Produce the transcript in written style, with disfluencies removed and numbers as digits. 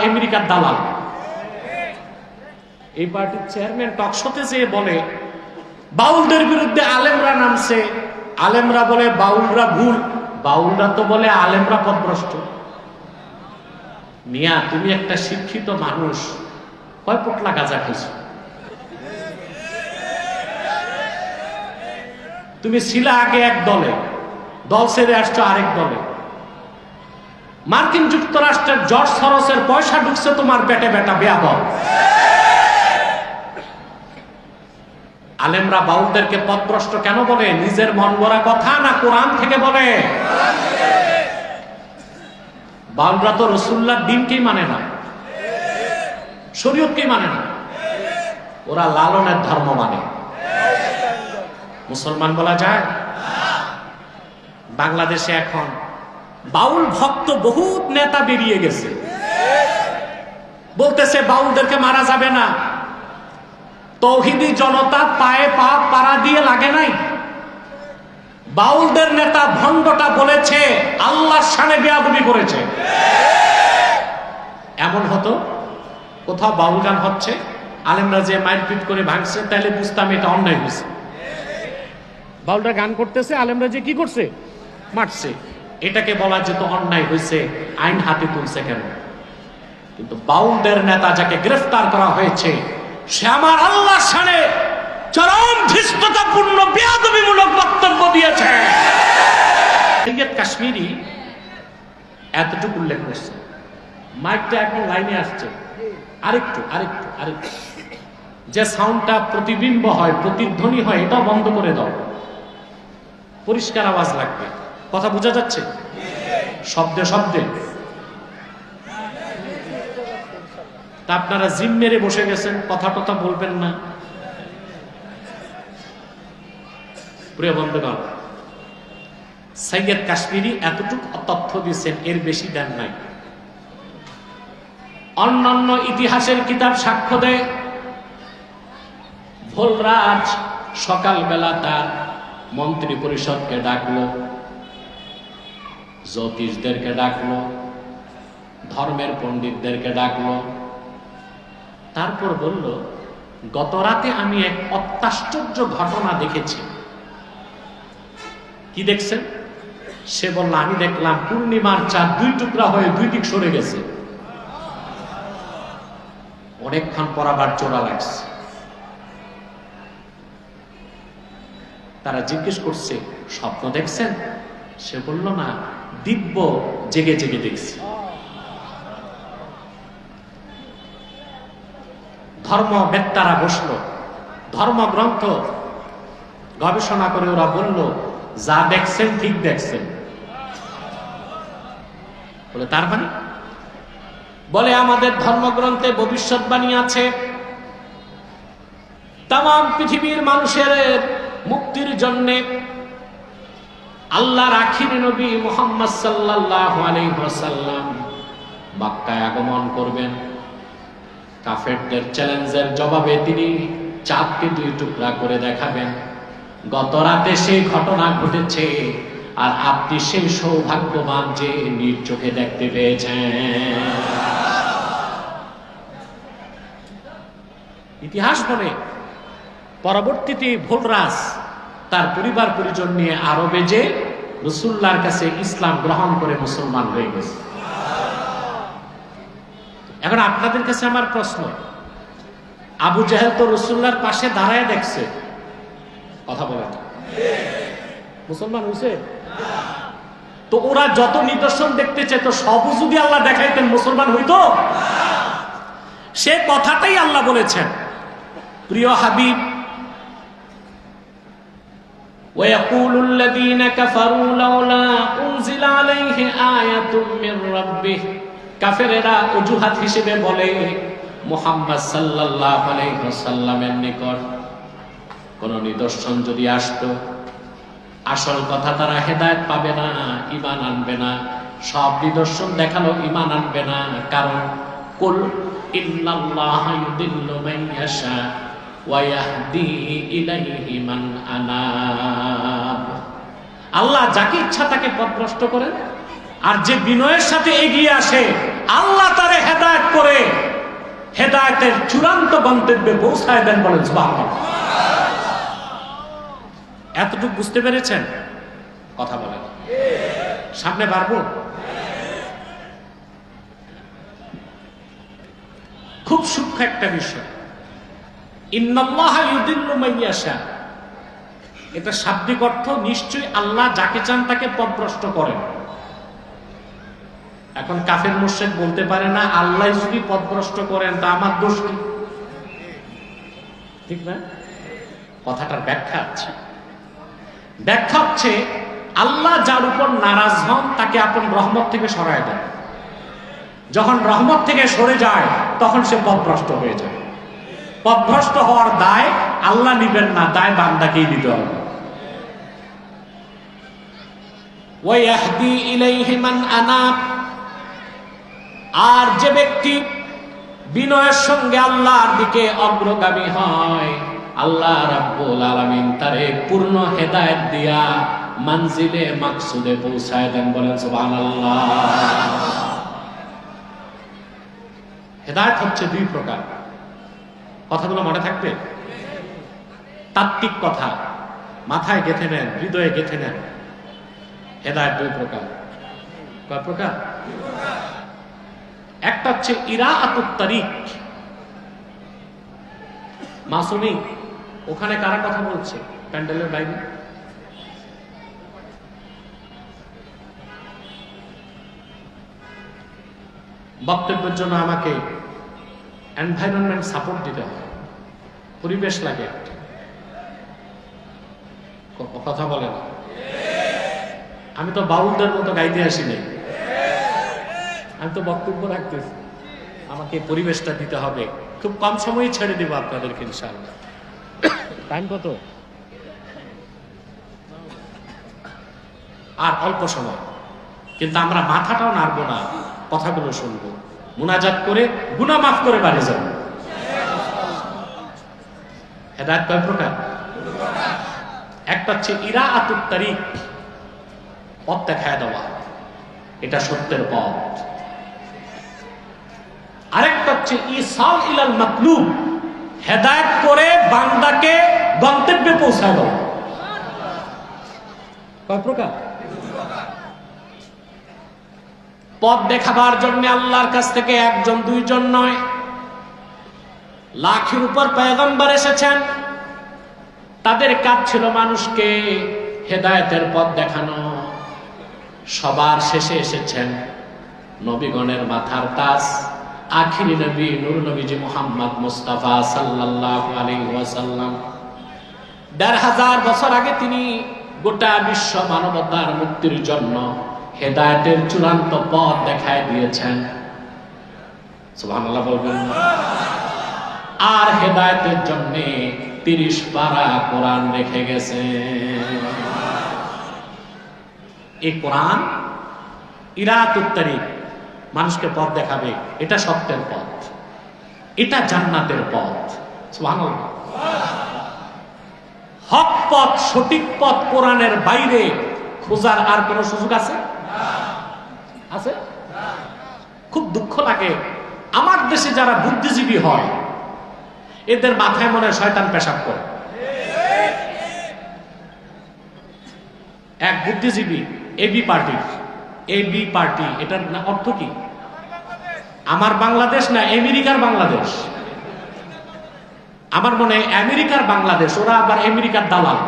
আমেরিকার দালাল। এই পার্টির চেয়ারম্যান টকশোতে যেয়ে বলে বাউলদের বিরুদ্ধে আলেমরা নামছে, আলেমরা বলে বাউলরা ভুল, বাউলরা তো বলে আলেমরা পথভ্রষ্ট। মিয়া, তুমি একটা শিক্ষিত মানুষ, কয় পোটলা গাঁজা খাইছো? তুমি ছিলা আগে এক দলে, দল ছেড়ে আসছো আরেক দলে। মার্কিন যুক্তরাষ্ট্রের জর্জ সরোসের পয়সা ঢুকছে তোমার পেটে, বেটা বেয়াদব। আলেমরা বাউলদেরকে পথভ্রষ্ট কেন বলে? নিজের মন গড়া কথা না কোরআন থেকে বলে? বাউলরা তো রাসূলুল্লাহর দ্বীনকেই মানে না, শরীয়তকেই মানে না, ওরা লালনের ধর্ম মানে। মুসলমান বলা যায়? বাংলাদেশে এখন বাউল ভক্ত বহুত নেতা বেরিয়ে গেছে, বলতেছে বাউলদেরকে মারা যাবে না। তৌহিদি জনতা পায়ে পা পাড়া দিয়ে লাগে নাই। বাউলদের নেতা ভণ্ডটা বলেছে আল্লাহর শানে বেয়াদবি করেছে। এমন হতো কোথাও বাউল গান হচ্ছে, আলেমরা যে মারপিট করে ভাঙছে, তাহলে বুঝতাম এটা অন্যায় হয়েছে। বাউলরা গান করতেছে, আলেমরা যে কি করছে, মারছে, এটাকে বলা যেত অন্যায় হয়েছে, আইন হাতে তুলছে কেন? কিন্তু বাউলদের নেতা যাকে গ্রেফতার করা হয়েছে, সে আমার আল্লাহর শানে চরম ধৃষ্টতাপূর্ণ বেয়াদবিমূলক বক্তব্য দিয়েছে। সৈয়দ কাশ্মীরি এতটুকু উল্লেখ করছে। মাইকটা এখন লাইনে আসছে, আরেকটু আরেকটু আরেকটু, যে সাউন্ডটা প্রতিবিম্ব হয়, প্রতিধ্বনি হয়, এটা বন্ধ করে দাও, পরিষ্কার আওয়াজ লাগবে। কথা বোঝা যাচ্ছে? শব্দে শব্দে। তা আপনারা জিম মেরে বসে গেছেন, কথা টথা বলবেন না। প্রিয় বন্ধুগণ, সৈয়দ কাশ্মীরি এতটুকু তথ্য দিয়েছেন, এর বেশি দেন নাই। অন্যান্য ইতিহাসের কিতাব সাক্ষ্য দেয়, ভোলরাজ সকালবেলা তার মন্ত্রী পরিষদকে ডাকলো, জ্যোতিষদেরকে ডাকলো, ধর্মের পণ্ডিতদেরকে ডাকলো, তারপর বলল গত রাতে আমি এক অত্যাশ্চর্য ঘটনা দেখেছি। কি দেখছেন? সে বলল আমি দেখলাম পূর্ণিমার চাঁদ দুই টুকরা হয়ে দুই দিক সরে গেছে। অনেকক্ষণ পর আবার জোড়া লাগছে। তারা জিজ্ঞেস করছে স্বপ্ন দেখছেন? সে বলল না, দিব্য জেগে জেগে দেখছি। ধর্মবেত্তারা বসলো, ধর্মগ্রন্থ গবেষণা করে ওরা বলল যা দেখছেন ঠিক দেখছেন। বলে তার মানে? বলে আমাদের ধর্মগ্রন্থে ভবিষ্যৎবাণী আছে, তাম পৃথিবীর মানুষের মুক্তির জন্য আল্লাহর আখির নবী মুহাম্মদ সাল্লাল্লাহু আলাইহি ওয়াসাল্লাম মক্কায় আগমন করবেন। কাফেরদের চ্যালেঞ্জের জবাবে তিনি চাঁদকে দুই টুকরা করে দেখাবেন। গত রাতে সেই ঘটনা ঘটেছে, আর আপনি সেই সৌভাগ্যবান যে নিজ চোখে দেখতে পেয়েছেন। ইতিহাস বলে পরবর্তীতে ভোলরাজ তার পরিবার পরিজন নিয়ে আরবে যে রাসূলুল্লাহর কাছে ইসলাম গ্রহণ করে মুসলমান হয়ে গেছে। এখন আপনাদের কাছে আমার প্রশ্ন, আবু জাহেল তো রাসূলুল্লাহর পাশে দাঁড়ায় দেখছে, কথা বলেন, মুসলমান হয়েছে? তো ওরা যত নিদর্শন দেখতে চাইতো সব যদি আল্লাহ দেখাইতেন, মুসলমান হইতো? সে কথাটাই আল্লাহ বলেছেন, প্রিয় হাবিব, وَيَقُولُ الَّذِينَ كَفَرُوا لَوْلَا أُنْزِلَ عَلَيْهِ آيَةٌ مِّن رَّبِّهِ। কাফেরেরা অজুহাত হিসেবে বলে মুহাম্মদ সাল্লাল্লাহু আলাইহি ওয়াসাল্লামের নিকট কোন নিদর্শন যদি আসতো, আসল কথা তারা হেদায়েত পাবে না, ঈমান আনবে না। সব নিদর্শন দেখালো, ঈমান আনবে না। কারণ কুল ইন্নাল্লাহা ইউদিল্লু মান ইয়াশা ওয়া ইয়াহদি ইলাইহি মান আনাব। আল্লাহ যাকে ইচ্ছা তাকে পথভ্রষ্ট করেন, আর যে বিনয়ের সাথে এগিয়ে আসে আল্লাহ তারে হেদায়েত হেদায়েতের চূড়ান্ত গন্তব্যে পৌঁছায় দেন, বলেন সুবহানাল্লাহ। এতটুকু বুঝতে পেরেছেন? কথা বলেন, সামনে পারবো? খুব সূক্ষ্ম একটা বিষয়। ইন্নাল্লাহা ইউদিল্লু মান ইয়াশা, এটা শাব্দিক অর্থ নিশ্চয়ই আল্লাহ যাকে চান তাকে পথভ্রষ্ট করেন। এখন কাফের মুশরিক বলতে পারে না আল্লাহ যদি পথভ্রষ্ট করেন তা আমার দোষ কি? ঠিক না? কথাটার ব্যাখ্যা আছে। ব্যাখ্যা হচ্ছে আল্লাহ যার উপর নারাজ হন তাকে আপন রহমত থেকে সরায় দেন। যখন রহমত থেকে সরে যায় তখন সে পথভ্রষ্ট হয়ে যায়। পথভ্রষ্ট হওয়ার দায় আল্লাহ নিবেন না, দায় বান্দাকেই দিতে হবে। ওয়াহদি ইলাইহি মান আনাব, আর যে ব্যক্তি বিনয়ের সঙ্গে আল্লাহর দিকে অগ্রগামী হয়, আল্লাহ রাব্বুল আলামিন তারে পূর্ণ হেদায়েত দিয়া মানজিলে মাকসুদে পৌঁছায় দেন, বলেন সুবহানাল্লাহ। হেদায়েত হচ্ছে দুই প্রকার, কথাগুলো মনে থাকবে। তাত্ত্বিক কথা মাথায় গেঁথে নেন, হৃদয়ে গেঁথে নেন। হেদায়েত দুই প্রকার। কয় প্রকার? একটা হচ্ছে ইরাআতুত তারিক। মাসুমি ওখানে কারা কথা বলছে প্যান্ডেলের বাইরে? বক্তব্যের জন্য আমাকে এনভায়রনমেন্ট সাপোর্ট দিতে হয়, পরিবেশ লাগে। কথা বলে না, আমি তো বাউলদের মতো গাইতে আসি নাই, আমি তো বক্তব্য রাখতেছি, আমাকে পরিবেশটা দিতে হবে। খুব কম সময়ে ছেড়ে দিব আপনাদেরকে ইনশাআল্লাহ। টাইম কত? আর অল্প সময়, কিন্তু আমরা মাথাটাও নাড়বো না, কথাগুলো শুনবো, মুনাজাত করে গুনাহ মাফ করে বাড়ি যাব। হেদায়েত কয় প্রকার? একটা হচ্ছে ইরাআতুত তারিক, পথ দেখায় দেওয়া, এটা সত্যের পথ। আরেকটা হচ্ছে ইসাল ইলাল মাতলুব, হেদায়েত করে বান্দাকে গন্তব্যে পৌঁছায় দেওয়া। কয় প্রকার? পথ দেখাবার জন্য আল্লাহর কাছ থেকে একজন দুইজন নয়, লাখের উপর পয়গম্বর এসেছেন। তাদের কাজ ছিল মানুষকে হেদায়েতের পথ দেখানো। সবার শেষে এসেছেন নবীগণের মাথার তাজ, আখিরি নবী নূর নবীজি মুহাম্মদ মুস্তাফা সাল্লাল্লাহু আলাইহি ওয়াসাল্লাম। ১৫০০ বছর আগে তিনি গোটা বিশ্ব মানবতার মুক্তির জন্য হেদায়েতের চূড়ান্ত পথ দেখায় দিয়েছেন। সুবহানাল্লাহ বলবেন না? আর হেদায়েতের জন্য ৩০ পারা কোরআন রেখে গেছে। এই কোরআন ইরাআতুত তারিক, মানুষকে পথ দেখাবে। এটা সত্যের পথ, এটা জান্নাতের পথ। সুবহানাল্লাহ। হক পথ, সঠিক পথ কোরআনের বাইরে খোঁজার আর কোন সুযোগ আছে? আছে? খুব দুঃখ লাগে, আমার দেশে যারা বুদ্ধিজীবী হয় এদের মাথায় মনে হয় শয়তান পেশাব করে। এক বুদ্ধিজীবী এবি পার্টি, এটার অর্থ কি? আমার বাংলাদেশ না আমেরিকার বাংলাদেশ? আমার মনে হয় আমেরিকার বাংলাদেশ, ওরা আবার আমেরিকার দালাল।